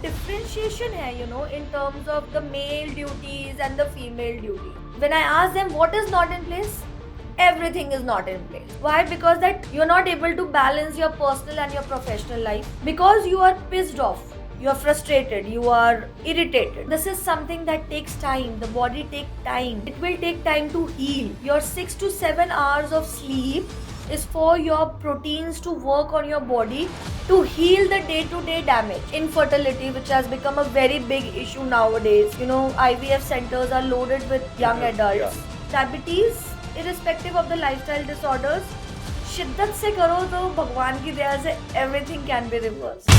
differentiation hai, in terms of the male duties and the female duty. When I ask them what is not in place, everything is not in place. Why? Because that you're not able to balance your personal and your professional life, because you are pissed off, you are frustrated, you are irritated. This is something that takes time. The body takes time. It will take time to heal. Your 6 to 7 hours of sleep is for your proteins to work on your body to heal the day-to-day damage. Infertility, which has become a very big issue nowadays. IVF centers are loaded with young adults. Diabetes, irrespective of the lifestyle disorders, शिद्दत से करो तो भगवान की दया से everything can be reversed.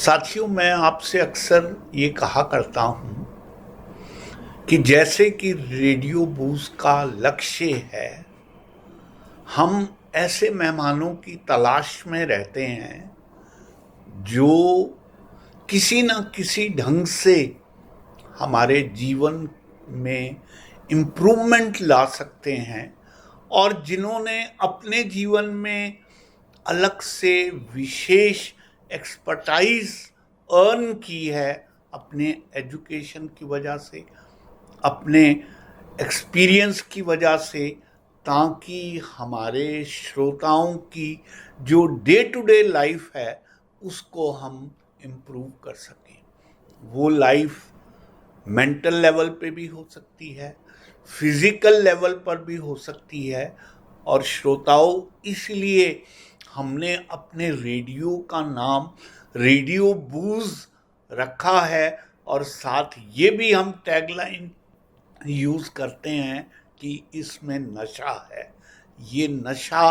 साथियों, मैं आपसे अक्सर ये कहा करता हूँ कि जैसे कि रेडियो बूज का लक्ष्य है, हम ऐसे मेहमानों की तलाश में रहते हैं जो किसी न किसी ढंग से हमारे जीवन में इम्प्रूवमेंट ला सकते हैं और जिन्होंने अपने जीवन में अलग से विशेष एक्सपर्टाइज अर्न की है अपने एजुकेशन की वजह से, अपने एक्सपीरियंस की वजह से, ताकि हमारे श्रोताओं की जो डे टू डे लाइफ है उसको हम इम्प्रूव कर सकें। वो लाइफ मेंटल लेवल पे भी हो सकती है, फिजिकल लेवल पर भी हो सकती है। और श्रोताओं, इसलिए हमने अपने रेडियो का नाम रेडियो बूज रखा है और साथ ये भी हम टैगलाइन यूज़ करते हैं कि इसमें नशा है। ये नशा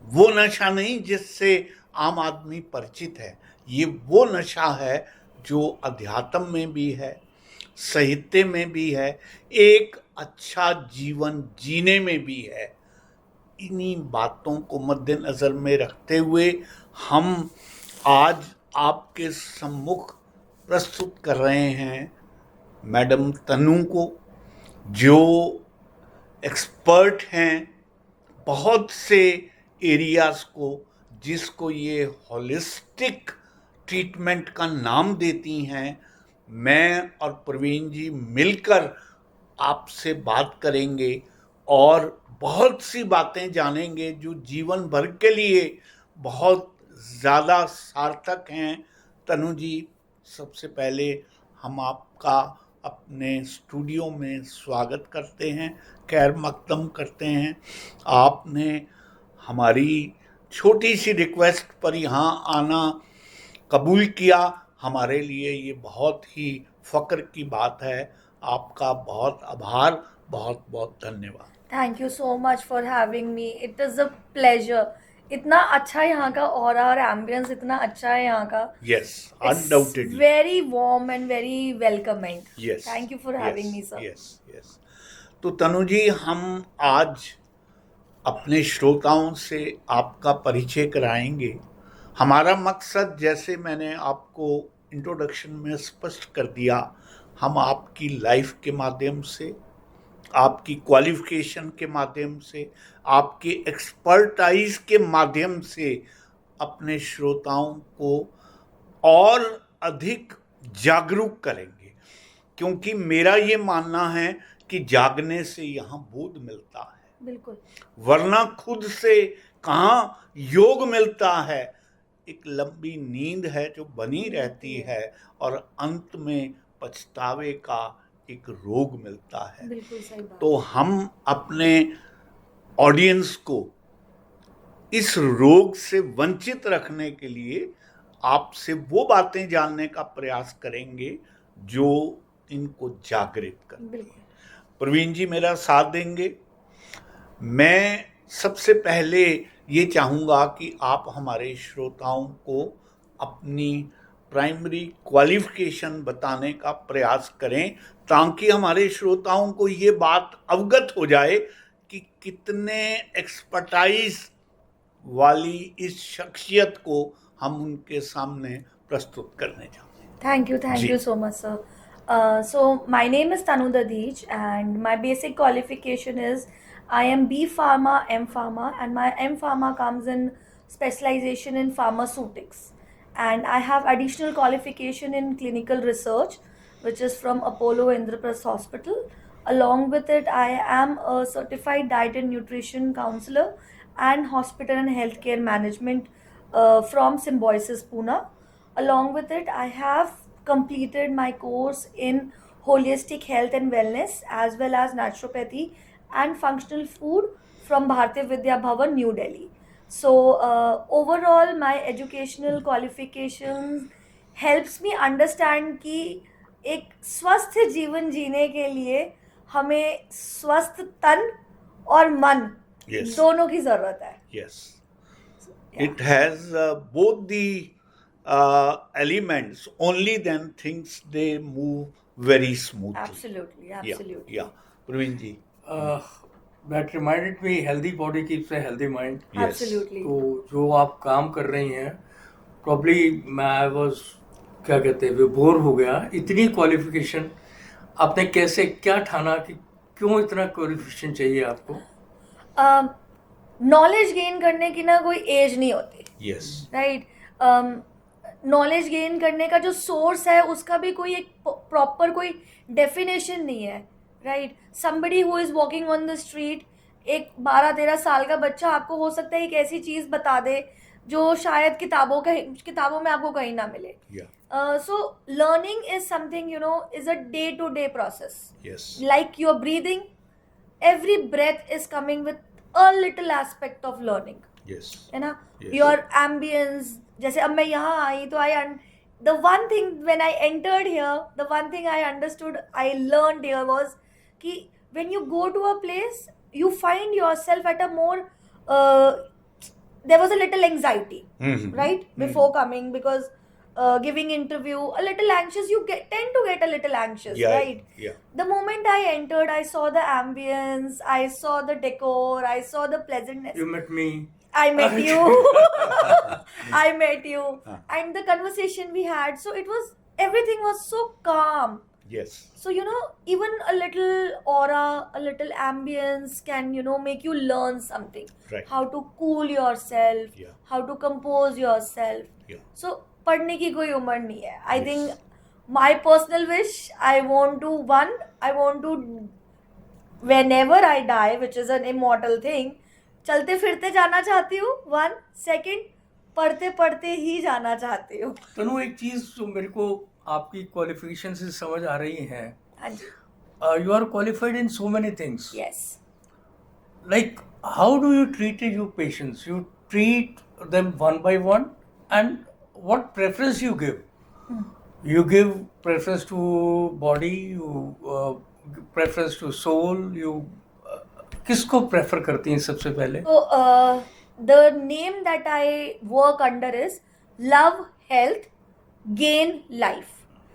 वो नशा नहीं जिससे आम आदमी परिचित है, ये वो नशा है जो अध्यात्म में भी है, साहित्य में भी है, एक अच्छा जीवन जीने में भी है। इन्हीं बातों को मद्देनज़र में रखते हुए हम आज आपके सम्मुख प्रस्तुत कर रहे हैं मैडम तनु को, जो एक्सपर्ट हैं बहुत से एरियाज़ को, जिसको ये होलिस्टिक ट्रीटमेंट का नाम देती हैं। मैं और प्रवीण जी मिलकर आपसे बात करेंगे और बहुत सी बातें जानेंगे जो जीवन भर के लिए बहुत ज़्यादा सार्थक हैं। तनु जी, सबसे पहले हम आपका अपने स्टूडियो में स्वागत करते हैं, खैर मकदम करते हैं। आपने हमारी छोटी सी रिक्वेस्ट पर यहाँ आना कबूल किया, हमारे लिए ये बहुत ही फ़ख्र की बात है। आपका बहुत आभार, बहुत बहुत धन्यवाद। Thank you so much for having me. It is a pleasure. इतना अच्छा यहाँ का ऑरा और एम्बियंस इतना अच्छा है यहाँ का. Yes, undoubtedly. Very warm and very welcoming. Yes. Thank you for having me, sir. Yes. तो तनु जी, हम आज अपने श्रोताओं से आपका परिचय कराएंगे। हमारा मकसद, जैसे मैंने आपको इंट्रोडक्शन में स्पष्ट कर दिया, हम आपकी लाइफ के माध्यम से, आपकी क्वालिफिकेशन के माध्यम से, आपकी एक्सपर्टाइज के माध्यम से अपने श्रोताओं को और अधिक जागरूक करेंगे, क्योंकि मेरा ये मानना है कि जागने से यहाँ बोध मिलता है। बिल्कुल, वरना खुद से कहाँ योग मिलता है। एक लंबी नींद है जो बनी रहती है और अंत में पछतावे का एक रोग मिलता है। बिल्कुल सही बात। तो हम अपने ऑडियंस को इस रोग से वंचित रखने के लिए आपसे वो बातें जानने का प्रयास करेंगे जो इनको जागृत करें। प्रवीण जी मेरा साथ देंगे। मैं सबसे पहले ये चाहूँगा कि आप हमारे श्रोताओं को अपनी प्राइमरी क्वालिफिकेशन बताने का प्रयास करें, ताकि हमारे श्रोताओं को ये बात अवगत हो जाए कि कितने एक्सपर्टाइज वाली इस शख्सियत को हम उनके सामने प्रस्तुत करने जा रहे हैं। Thank ji. you so much, sir. So my name is Tanu Dadhich, and my basic qualification is I am B Pharma, M Pharma, and my M Pharma comes in specialization in pharmaceutics, and I have additional qualification in clinical research, which is from Apollo Indraprasth Hospital. Along with it, I am a certified diet and nutrition counselor and hospital and healthcare management from Symbiosis Pune. Along with it, I have completed my course in holistic health and wellness as well as naturopathy and functional food from Bharatiya Vidya Bhavan, New Delhi. So overall, my educational qualifications helps me understand कि एक स्वस्थ जीवन जीने के लिए हमें स्वस्थ तन और मन Yes. दोनों की जरूरत है. Yes. Yeah. It has both the elements. Only then things they move very smoothly. Absolutely, absolutely. Yeah. Praveen ji. That reminded me, healthy body keeps a healthy mind. Yes. Absolutely. तो जो आप काम कर रही हैं, probably मैं was क्या कहते हैं, बोर हो गया. इतनी क्वालिफिकेशन आपने कैसे क्या ठाना कि क्यों इतना क्वालिफिकेशन चाहिए आपको? नॉलेज गेन करने की ना कोई एज नहीं होती. Yes. राइट. नॉलेज गेन करने का जो सोर्स है उसका भी कोई एक प्रॉपर कोई डेफिनेशन नहीं है. Right. Somebody who is walking on the street, एक 12-13 साल का बच्चा आपको हो सकता है एक ऐसी चीज बता दे जो शायद किताबों में आपको कहीं ना मिले. Yeah. So learning is something, is a day-to-day process. Yes. Like your breathing, every breath is coming with a little aspect of learning. Yes. है ना. Yes. Your ambience, जैसे अब मैं यहाँ आई तो the one thing when I entered here, the one thing I understood, I learned here was कि when you go to a place, you find yourself at a more there was a little anxiety, right, before coming, because giving interview, a little anxious, tend to get a little anxious, Yeah. right? Yeah. The moment I entered, I saw the ambience, I saw the decor, I saw the pleasantness. You met me. I met you. I met you. And the conversation we had, so everything was so calm. Yes. So, even a little aura, a little ambience can, make you learn something. Right. How to cool yourself, Yeah. how to compose yourself. Yeah. So, पढ़ने की कोई उम्र नहीं है. I Yes. think my personal wish, I want to, whenever I die, which is an immortal thing, चलते फिरते जाना चाहती हूँ. 1 second, पढ़ते पढ़ते ही जाना चाहती हूँ. तनु, एक चीज जो मेरे को आपकी क्वालिफिकेशन से समझ आ रही है, हाँ जी. you are qualified in so many things. Yes. Like, how do you treat your patients? You treat them one by one, and what preference you give? You give preference to body, you preference to soul, you किसको prefer करती हैं सबसे पहले? So, the name that I work under is Love Health, Gain Life.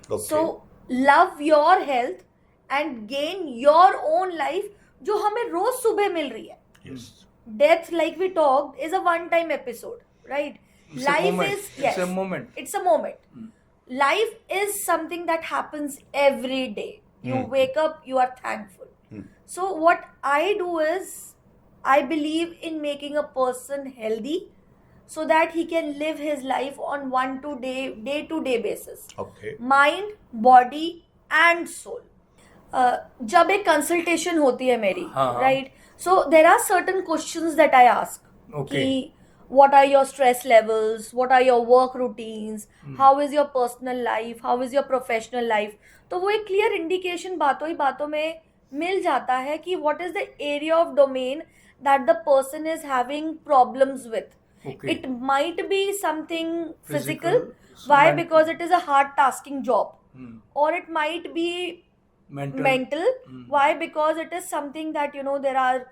Okay. So, love your health and gain your own life, जो हमें रोज सुबह मिल रही है. Yes. Death, like we talked, is a one-time episode, right? It's a Life moment. is, yes, It's a moment. It's a moment. Life is something that happens every day. You wake up, you are thankful. So what I do is, I believe in making a person healthy so that he can live his life on day-to-day basis. Okay. Mind, body and soul. जब एक consultation होती है मेरी, हाँ. Right, so there are certain questions that I ask. Okay. कि what are your stress levels, what are your work routines, how is your personal life, how is your professional life. तो वो एक clear indication बातों ही बातों में मिल जाता है कि what is the area of domain that the person is having problems with. Okay. It might be something physical. Physical, Why? mental. Because it is a hard tasking job. Or it might be mental. Why? Because it is something that, there are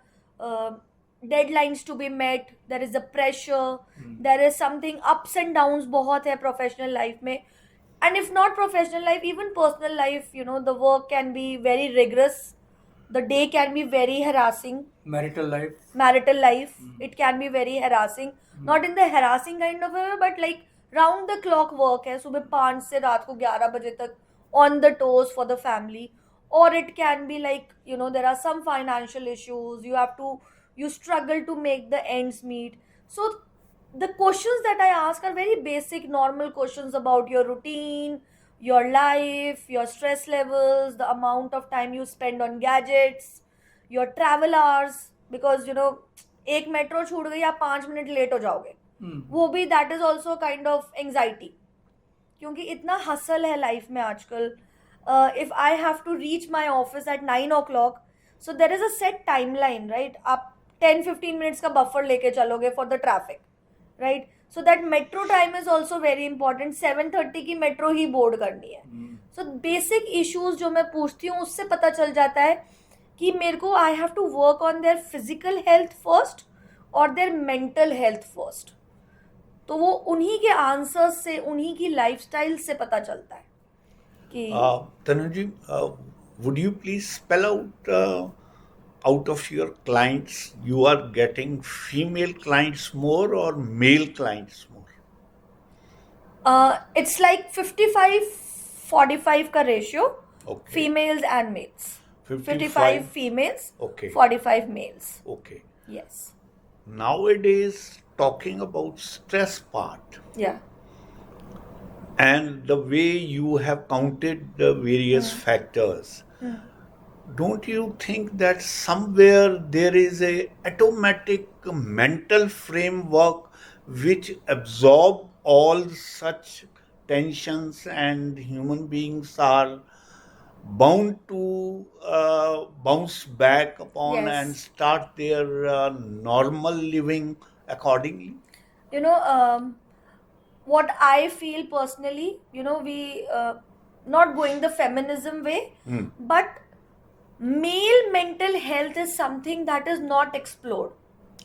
deadlines to be met, there is a pressure, there is something ups and downs बहुत है professional life में. And if not professional life, even personal life, the work can be very rigorous, the day can be very harassing. Marital life. It can be very harassing, not in the harassing kind of a way, but like round the clock work है, सुबह 5 से रात को 11 बजे तक on the toes for the family. Or it can be like, there are some financial issues, you struggle to make the ends meet. So the questions that I ask are very basic normal questions about your routine, your life, your stress levels, the amount of time you spend on gadgets, your travel hours, because एक metro छूट गई, आप 5 minute late हो जाओगे, वो भी that is also kind of anxiety, क्योंकि इतना हसल है लाइफ में आजकल. If I have to reach my office at 9 o'clock, so there is a set time line, right. आप 10-15 मिनट्स का बफर लेके चलोगे for the traffic, right. So that metro time is also very important. 7:30 की metro ही board करनी है. So basic issues जो मैं पूछती हूँ उससे पता चल जाता है कि मेरे को I have to work on their physical health first और देयर मेंटल हेल्थ फर्स्ट. तो वो उन्हीं के आंसर्स से, उन्हीं की लाइफस्टाइल से पता चलता है कि तनु जी, would you please spell out of your clients, you are getting female clients more or male clients more? It's like 55-45 का ratio, Okay. Females and males. 55 55 females, Okay. 45 males. Okay. Yes. Nowadays, talking about stress part Yeah. and the way you have counted the various factors, don't you think that somewhere there is a automatic mental framework which absorb all such tensions, and human beings are bound to bounce back upon Yes. and start their normal living accordingly? What I feel personally, we not going the feminism way, but male mental health is something that is not explored,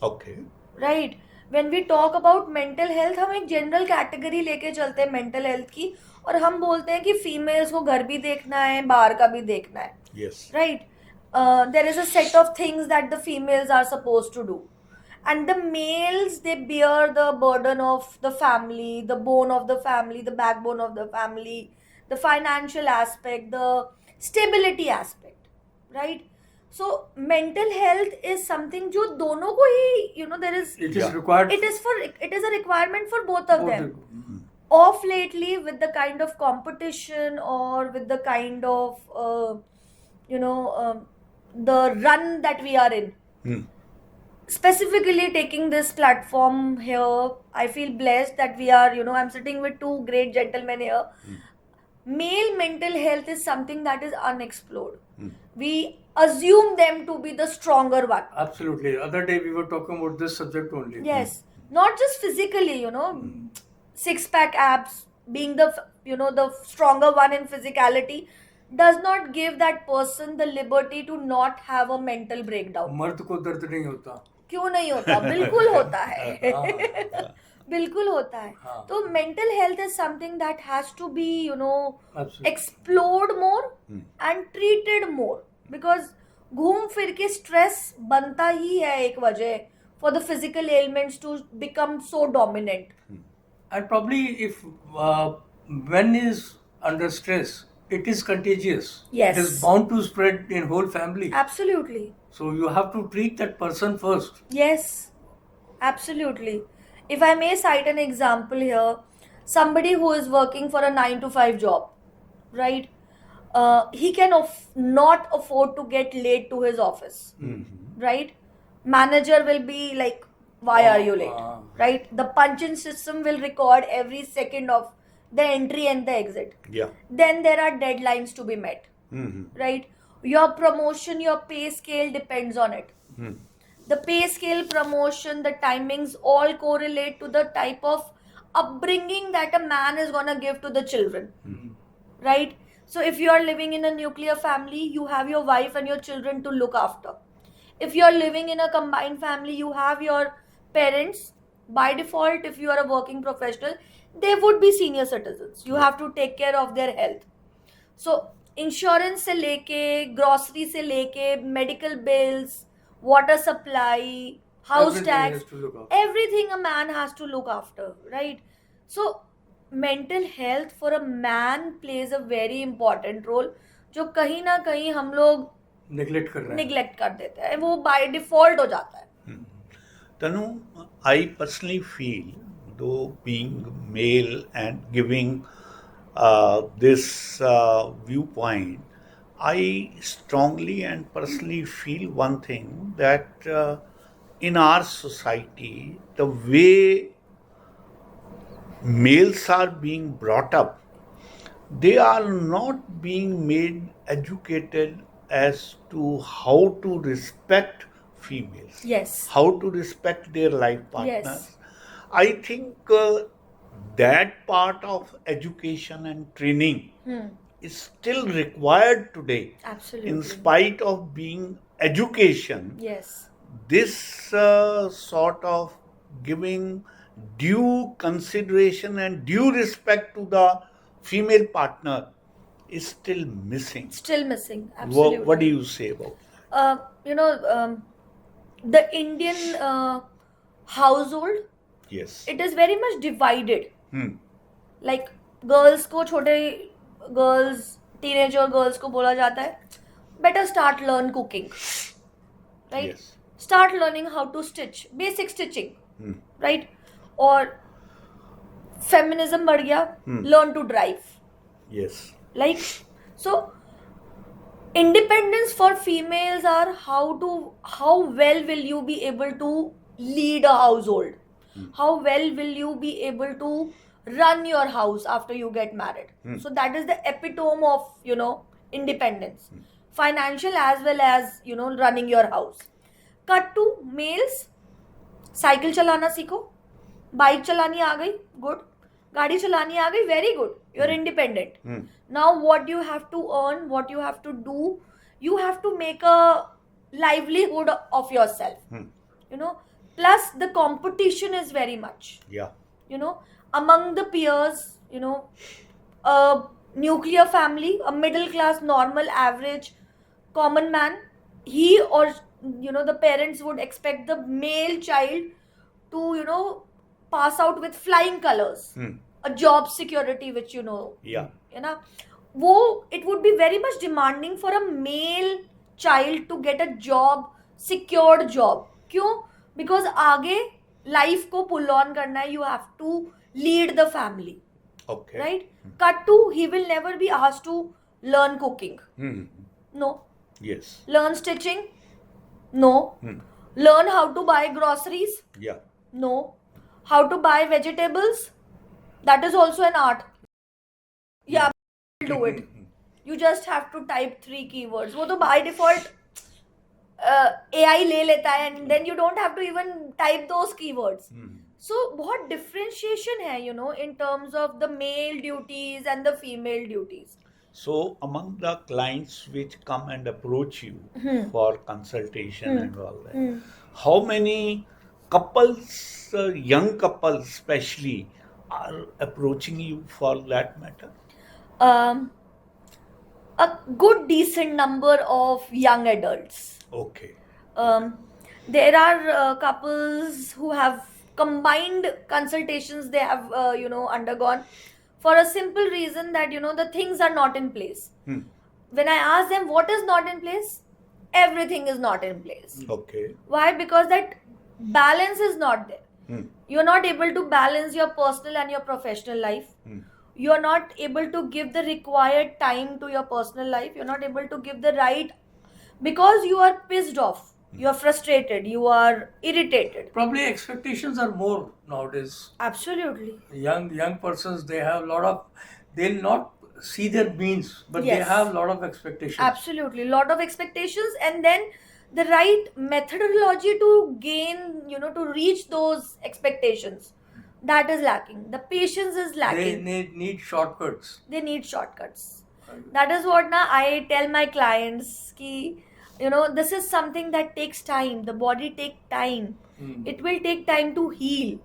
Okay. right. When we talk about mental health, हम एक general category लेके चलते हैं mental health की, और हम बोलते हैं कि फीमेल्स को घर भी देखना है, बाहर का भी देखना है, Yes. right. There is a set of things that the females are supposed to do, and the males, they bear the burden of the family, the bone of the family, the backbone of the family, the financial aspect, the stability aspect, right. So mental health is something जो दोनों को ही, there is, It is Yeah. required. it is a requirement for both of both them. the- Off lately, with the kind of competition or with the kind of the run that we are in, specifically taking this platform here, I feel blessed that we are, I'm sitting with two great gentlemen here. Male mental health is something that is unexplored. We assume them to be the stronger one. Absolutely. Other day we were talking about this subject only. Yes, not just physically, six-pack abs, being the the stronger one in physicality, does not give that person the liberty to not have a mental breakdown. मर्द को दर्द नहीं होता. क्यों नहीं होता? बिल्कुल होता है. बिल्कुल होता है. हाँ. तो mental health is something that has to be Absolutely. explored more and treated more, because घूम फिर के stress बनता ही है एक वजह for the physical ailments to become so dominant. And probably if men is under stress, it is contagious. Yes. It is bound to spread in whole family. Absolutely. So you have to treat that person first. Yes, absolutely. If I may cite an example here, somebody who is working for a 9 to 5 job, right? He can not afford to get late to his office, right? Manager will be like, why are you late, right? The punch-in system will record every second of the entry and the exit. Yeah. Then there are deadlines to be met, right? Your promotion, your pay scale depends on it. The pay scale, promotion, the timings all correlate to the type of upbringing that a man is gonna give to the children, right? So if you are living in a nuclear family, you have your wife and your children to look after. If you are living in a combined family, you have your parents. By default, if you are a working professional, they would be senior citizens. You have to take care of their health. So insurance से लेके, grocery से लेके, medical bills, water supply, house Everything tax, has to look after. everything a man has to look after, right? So mental health for a man plays a very important role, जो कहीं ना कहीं हम लोग neglect कर रहे हैं. Neglect कर देते हैं, वो बाय डिफॉल्ट हो जाता है. Tanu, I personally feel, though being male and giving this viewpoint, I strongly and personally feel one thing, that in our society, the way males are being brought up, they are not being made educated as to how to respect females, Yes. how to respect their life partners. Yes. I think that part of education and training is still required today. Absolutely. In spite of being education, Yes. this sort of giving due consideration and due respect to the female partner is still missing. Still missing. Absolutely. What do you say about that? You know, the Indian household, Yes. it is very much divided. Like girls को छोटे girls, teenager girls को बोला जाता है, better start learn cooking, right? Yes. Start learning how to stitch, basic stitching, right? और feminism बढ़ गया, learn to drive. Yes. Like, so independence for females are how well will you be able to lead a household, how well will you be able to run your house after you get married. So that is the epitome of, you know, independence, financial as well as, you know, running your house. Cut to males, cycle चलाना सीखो, bike चलानी आ गई, good, गाड़ी चलानी आ गई, very good, you are independent. Now what you have to earn, what you have to do, you have to make a livelihood of yourself. You know, plus the competition is very much, Yeah. you know, among the peers. You know, a nuclear family, a middle class, normal, average, common man, he or, you know, the parents would expect the male child to, you know, pass out with flying colors, a job security, which, you know, Yeah. you know, वो it would be very much demanding for a male child to get a job, secured job. क्यों? Because आगे life को pull on करना है, you have to lead the family. Okay. Right? Cut to, he will never be asked to learn cooking. No. Yes. Learn stitching? No. Learn how to buy groceries? Yeah. No. How to buy vegetables? That is also an art. Yeah, do it. You just have to type 3 keywords. वो तो by default AI ले लेता है, and then you don't have to even type those keywords. So बहुत differentiation है, you know, in terms of the male duties and the female duties. So among the clients which come and approach you for consultation and all that, how many couples, young couples especially, are approaching you for that matter? A good decent number of young adults. Okay. There are couples who have combined consultations they have, you know, undergone, for a simple reason that, you know, the things are not in place. When I ask them what is not in place, everything is not in place. Okay. Why? Because that balance is not there. You're not able to balance your personal and your professional life. You're not able to give the required time to your personal life. You're not able to give the right, because you are pissed off, you are frustrated, you are irritated. Probably expectations are more nowadays. Absolutely. Young persons, they have a lot of, they'll not see their means, but they Yes. have a lot of expectations. Absolutely. Lot of expectations, and then the right methodology to gain, you know, to reach those expectations, that is lacking. The patience is lacking. They need shortcuts. They need shortcuts. That is what now I tell my clients ki, you know, this is something that takes time. The body takes time. It will take time to heal.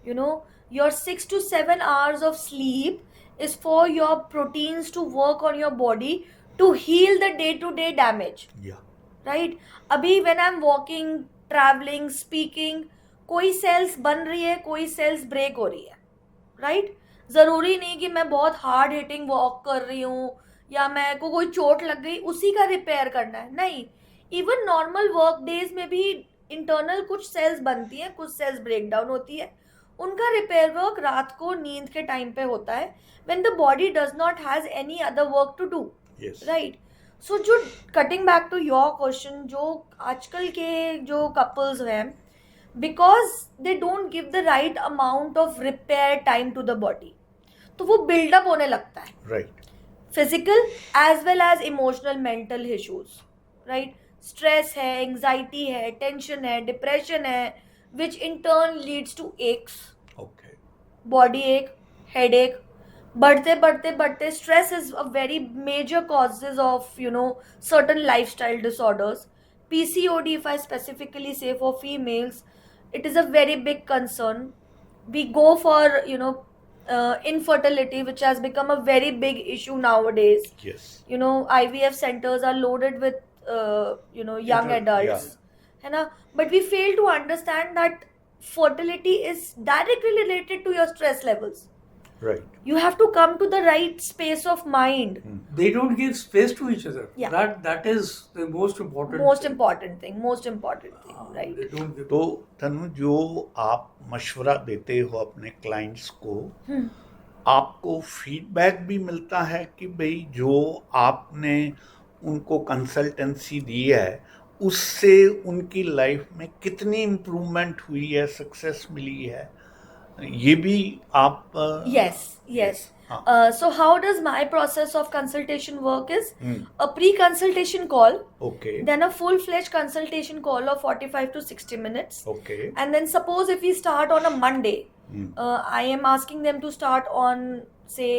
You know, your 6 to 7 hours of sleep is for your proteins to work on your body to heal the day-to-day damage. Yeah. Right? Abhi when I'm walking, traveling, speaking, कोई cells बन रही है, कोई cells break हो रही है. Right? ज़रूरी नहीं कि मैं बहुत हार्ड हिटिंग वॉक कर रही हूँ या मैं को कोई चोट लग गई उसी का रिपेयर करना है, नहीं. इवन नॉर्मल वर्क डेज में भी इंटरनल कुछ सेल्स बनती हैं, कुछ सेल्स ब्रेक डाउन होती है, उनका रिपेयर वर्क रात को नींद के टाइम पे होता है, when the body does not has any other work to do. Yes. Right. So जो cutting back to your question, जो आजकल के जो कपल्स हैं, because they don't give the right amount of repair time to the body, तो वो buildup होने लगता है, Right. Physical as well as emotional mental issues. Right. Stress है, एंजाइटी है, टेंशन है, डिप्रेशन है, which in turn leads to X, Okay. Body एक, हेड एक. बढ़ते बढ़ते बढ़ते stress is a very major causes of certain lifestyle disorders. PCOD, if I specifically say for females, it is a very big concern. We go for infertility, which has become a very big issue nowadays. Yes. IVF centers are loaded with young adults, है ना. But we fail to understand that fertility is directly related to your stress levels. Right. You have to come to the right space of mind. They don't give space to each other. Yeah. That is the most important. Most important thing, right? They don't give. तो तनु, जो आप मशवरा देते हो अपने clients को, आपको feedback भी मिलता है कि भाई जो आपने उनको कंसल्टेंसी दी है उससे उनकी लाइफ में कितनी इम्प्रूवमेंट हुई है, सक्सेस मिली है, ये भी आप Yes. So how does my process of consultation work is a pre-consultation call, Okay. then a full-fledged consultation call of 45 to 60 minutes. Okay. And then suppose if we start on a Monday, I am asking them to start on, say,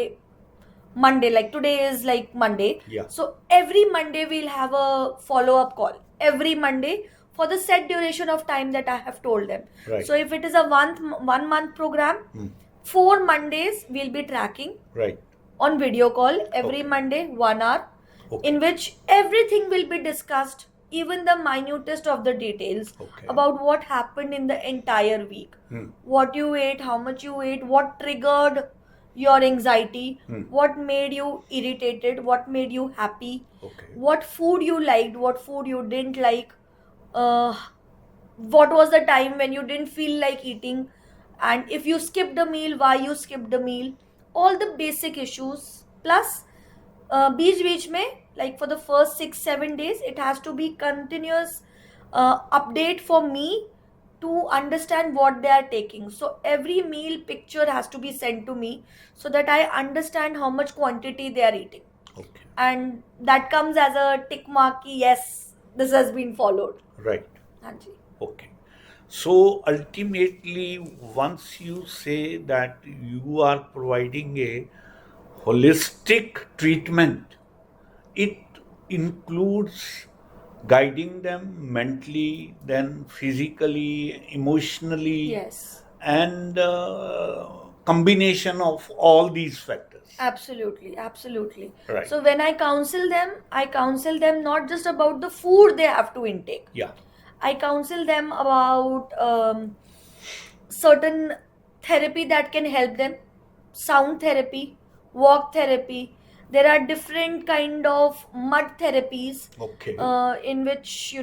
Monday, like today is like Monday. Yeah. So every Monday we'll have a follow-up call. Every Monday for the set duration of time that I have told them. Right. So if it is a 1 month program, 4 Mondays we'll be tracking Right. on video call every Okay. Monday, 1 hour, Okay. in which everything will be discussed, even the minutest of the details Okay. about what happened in the entire week. What you ate, how much you ate, what triggered your anxiety, what made you irritated, what made you happy, Okay. what food you liked, what food you didn't like, what was the time when you didn't feel like eating, and if you skipped a meal, why you skipped the meal, all the basic issues. Plus beech mein, like for the first 6-7 days, it has to be continuous update for me to understand what they are taking. So every meal picture has to be sent to me so that I understand how much quantity they are eating. Okay. And that comes as a tick mark ki yes, this has been followed. Right. Hanji. Okay. So ultimately, once you say that you are providing a holistic treatment, it includes guiding them mentally, then physically, emotionally, Yes. and combination of all these factors. Absolutely. Right. So when I counsel them not just about the food they have to intake. Yeah. I counsel them about certain therapy that can help them, sound therapy, walk therapy. There are different kind of mud therapies, Okay. in which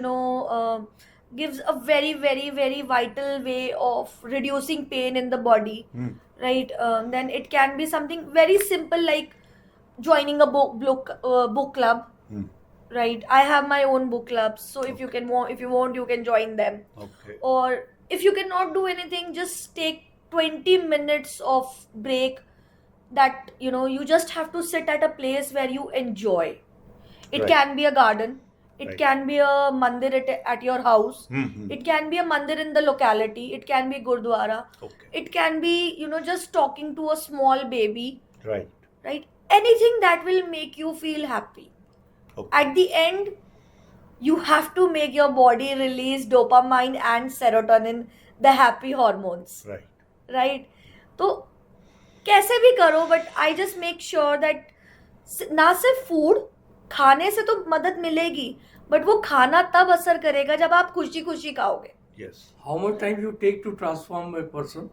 gives a very very very vital way of reducing pain in the body. Right. Then it can be something very simple like joining a book club. Right. I have my own book clubs, so if you want, you can join them. Okay. Or if you cannot do anything, just take 20 minutes of break. That you just have to sit at a place where you enjoy. It Right. can be a garden. It Right. can be a mandir at your house. Mhm. It can be a mandir in the locality. It can be gurdwara. Okay. It can be just talking to a small baby. Right. Right. Anything that will make you feel happy. Okay. At the end, you have to make your body release dopamine and serotonin, the happy hormones. Right. Right. तो कैसे भी करो, but I just make sure that ना सिर्फ food खाने से तो मदद मिलेगी, बट वो खाना तब असर करेगा जब आप खुशी खुशी खाओगे. Yes. How much time you take to transform a person?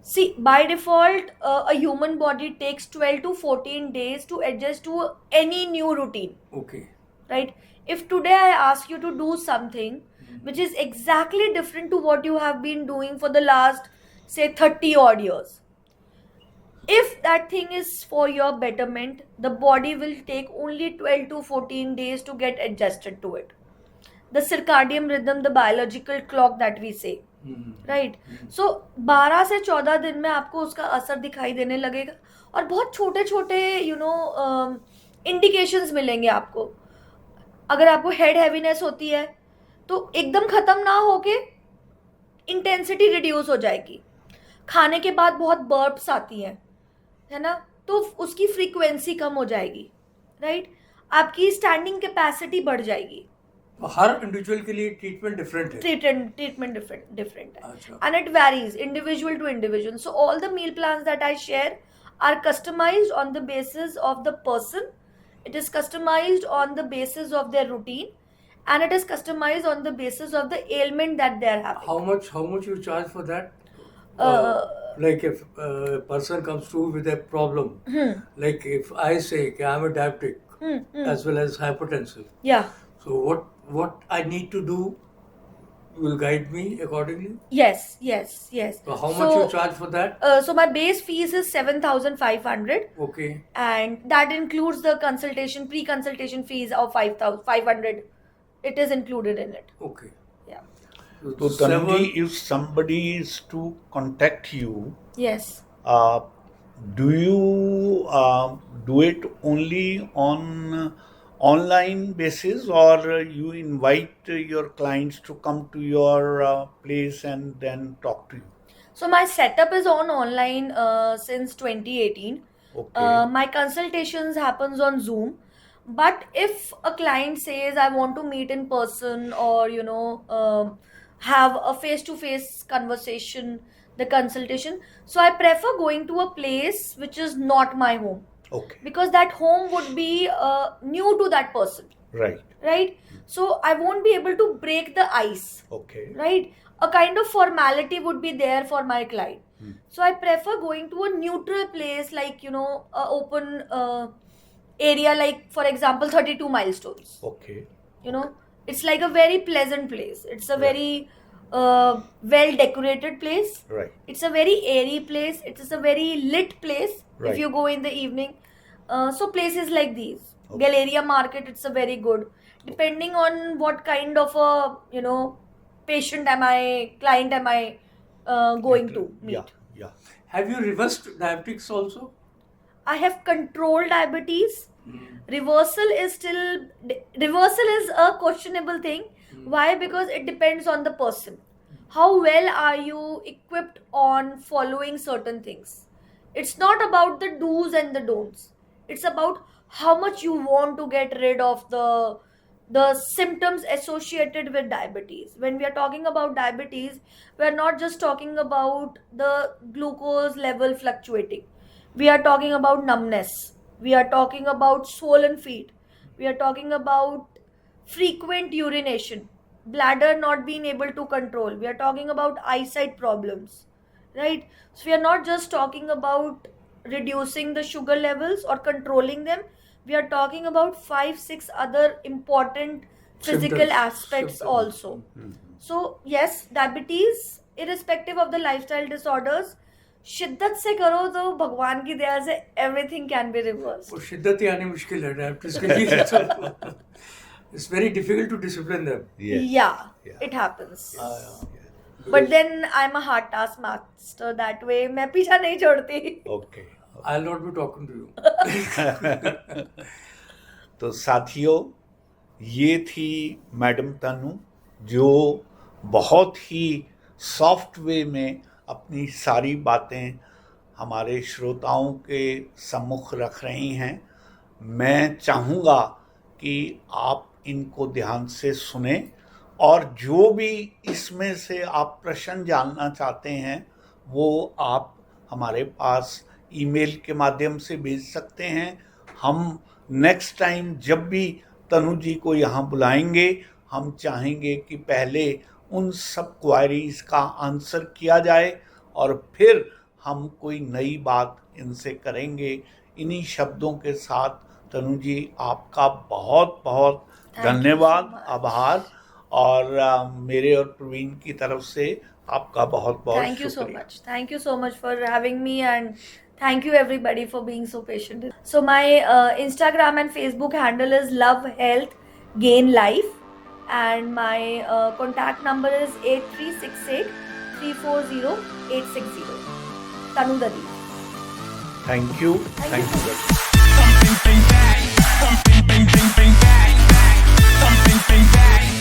See, by default, a human body takes 12 to 14 days to adjust to any new routine, Okay. right? If today I ask you to do something which is exactly different to what you have been doing for the last, say, 30 odd years, if that thing is for your betterment, the body will take only 12 to 14 days to get adjusted to it. The circadian rhythm, the biological clock that we say, right so 12 से 14 दिन में आपको उसका असर दिखाई देने लगेगा और बहुत छोटे छोटे इंडिकेशंस मिलेंगे आपको. अगर आपको हेड हैवीनेस होती है तो एकदम खत्म ना होके इंटेंसिटी रिड्यूस हो जाएगी. खाने के बाद बहुत बर्प्स आती हैं, है ना, तो उसकी फ्रीक्वेंसी कम हो जाएगी, राइट. आपकी स्टैंडिंग कैपेसिटी बढ़ जाएगी. हर इंडिविजुअल के लिए ट्रीटमेंट डिफरेंट है. ट्रीटमेंट डिफरेंट है. अच्छा. And it varies individual to individual. So all the meal plans that I share are customized on the basis of the person. It is customized on the basis of their routine, and it is customized on the basis of the ailment that they are having. How much you charge for that? Like if a person comes through with a problem, like if I say I'm a diabetic as well as hypertensive, yeah, so what I need to do, you will guide me accordingly. yes. So how much you charge for that? So my base fees is 7,500. Okay. And that includes the pre-consultation fees of 5,500. It is included in it. Okay. Yeah. So Tanuji, if somebody is to contact you, Yes. do you do it only on online basis, or you invite your clients to come to your place and then talk to you? So my setup is on online since 2018. Okay. My consultations happens on Zoom. But if a client says I want to meet in person, or have a face-to-face conversation, the consultation, so I prefer going to a place which is not my home. Okay. Because that home would be new to that person. Right. So I won't be able to break the ice. Okay. Right. A kind of formality would be there for my client. So I prefer going to a neutral place, like a open area, like for example 32 milestones. Okay. It's like a very pleasant place. It's a very well decorated place. Right. It's a very airy place. It is a very lit place. Right. If you go in the evening, so places like these, Okay. Galleria Market, it's a very good, depending on what kind of a client am I going to meet. Yeah. Have you reversed diabetics also? I have controlled diabetes. Reversal is a questionable thing. Why? Because it depends on the person. How well are you equipped on following certain things? It's not about the do's and the don'ts. It's about how much you want to get rid of the symptoms associated with diabetes. When we are talking about diabetes, we are not just talking about the glucose level fluctuating. We are talking about numbness. We are talking about swollen feet. We are talking about frequent urination, bladder not being able to control. We are talking about eyesight problems, right? So we are not just talking about reducing the sugar levels or controlling them. We are talking about 5-6 other important physical Symptoms. aspects also. So yes, diabetes, irrespective of the lifestyle disorders, शिद्दत से करो तो भगवान की दया से everything can be reversed. वो शिद्दत ही आनी मुश्किल है डायबिटीज के लिए. It's very difficult to discipline them. Yeah. It happens. But then I'm a hard task master that way. मैं पीछा नहीं छोड़ती. Okay. I'll not be talking to you. तो साथियों, ये थी मैडम तनु, जो बहुत ही सॉफ्ट वे में अपनी सारी बातें हमारे श्रोताओं के सम्मुख रख रही हैं. मैं चाहूँगा कि आप इनको ध्यान से सुने, और जो भी इसमें से आप प्रश्न जानना चाहते हैं वो आप हमारे पास ईमेल के माध्यम से भेज सकते हैं. हम नेक्स्ट टाइम जब भी तनु जी को यहाँ बुलाएंगे, हम चाहेंगे कि पहले उन सब क्वारीज का आंसर किया जाए और फिर हम कोई नई बात इनसे करेंगे। इन्हीं शब्दों के साथ तनु जी आपका बहुत बहुत Thank you so धन्यवाद, much. आभार, और मेरे और प्रवीण की तरफ से आपका बहुत बहुत Thank you so शुक्रिया। much. Thank you so much for having me, and thank you everybody for being so patient. So my Instagram and Facebook handle is Love Health Gain Life, and my contact number is 8368 340 860. Tanu Dadhich. Thank you, Thank thank you you. so much. Something back.